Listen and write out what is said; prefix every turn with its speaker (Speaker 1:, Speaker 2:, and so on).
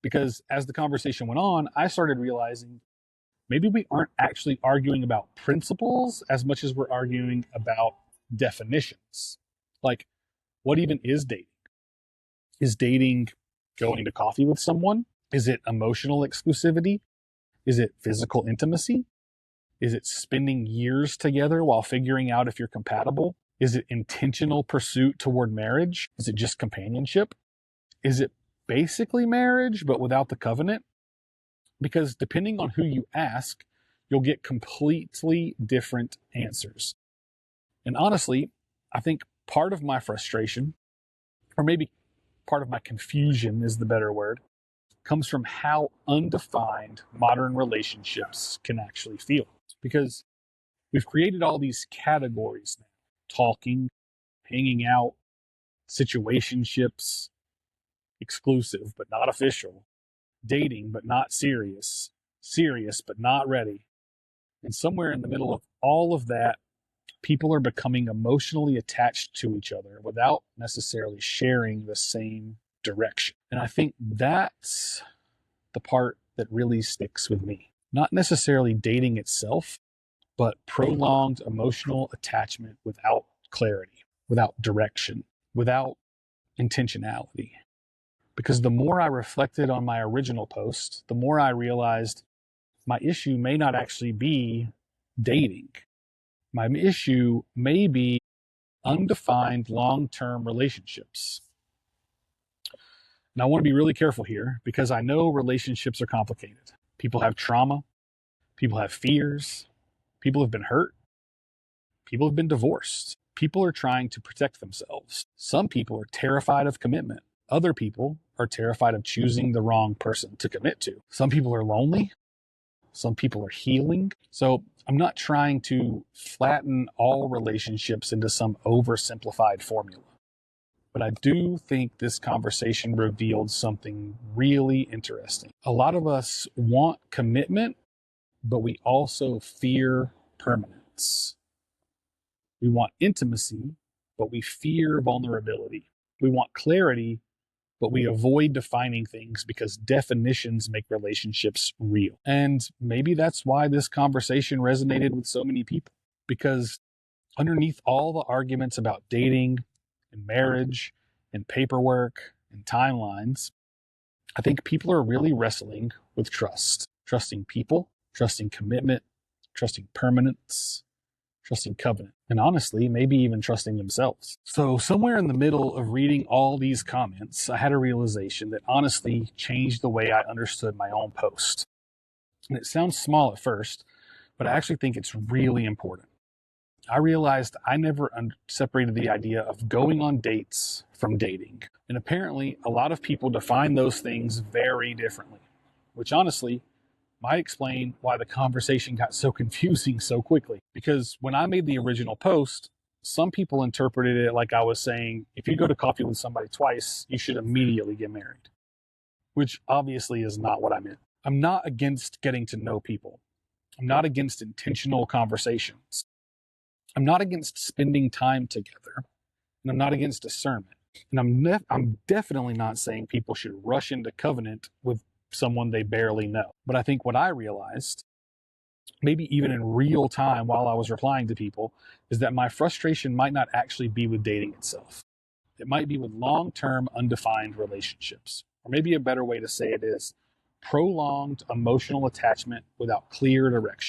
Speaker 1: Because as the conversation went on, I started realizing maybe we aren't actually arguing about principles as much as we're arguing about definitions. Like, what even is dating? Is dating going to coffee with someone? Is it emotional exclusivity? Is it physical intimacy? Is it spending years together while figuring out if you're compatible? Is it intentional pursuit toward marriage? Is it just companionship? Is it basically marriage, but without the covenant? Because depending on who you ask, you'll get completely different answers. And honestly, I think part of my frustration, or maybe part of my confusion is the better word, comes from how undefined modern relationships can actually feel. Because we've created all these categories now: talking, hanging out, situationships, exclusive but not official, dating but not serious, serious but not ready. And somewhere in the middle of all of that, people are becoming emotionally attached to each other without necessarily sharing the same direction. And I think that's the part that really sticks with me. Not necessarily dating itself, but prolonged emotional attachment without clarity, without direction, without intentionality. Because the more I reflected on my original post, the more I realized my issue may not actually be dating. My issue may be undefined long-term relationships. And I want to be really careful here because I know relationships are complicated. People have trauma. People have fears. People have been hurt. People have been divorced. People are trying to protect themselves. Some people are terrified of commitment. Other people are terrified of choosing the wrong person to commit to. Some people are lonely. Some people are healing. So I'm not trying to flatten all relationships into some oversimplified formula. But I do think this conversation revealed something really interesting. A lot of us want commitment, but we also fear permanence. We want intimacy, but we fear vulnerability. We want clarity, but we avoid defining things because definitions make relationships real. And maybe that's why this conversation resonated with so many people, because underneath all the arguments about dating and marriage and paperwork and timelines, I think people are really wrestling with trust. Trusting people, trusting commitment, trusting permanence, trusting covenant, and honestly, maybe even trusting themselves. So somewhere in the middle of reading all these comments, I had a realization that honestly changed the way I understood my own post. And it sounds small at first, but I actually think it's really important. I realized I never separated the idea of going on dates from dating. And apparently, a lot of people define those things very differently, which honestly might explain why the conversation got so confusing so quickly. Because when I made the original post, some people interpreted it like I was saying, if you go to coffee with somebody twice, you should immediately get married, which obviously is not what I meant. I'm not against getting to know people. I'm not against intentional conversations. I'm not against spending time together, and I'm not against discernment. And I'm definitely not saying people should rush into covenant with someone they barely know. But I think what I realized, maybe even in real time while I was replying to people, is that my frustration might not actually be with dating itself. It might be with long-term undefined relationships. Or maybe a better way to say it is prolonged emotional attachment without clear direction.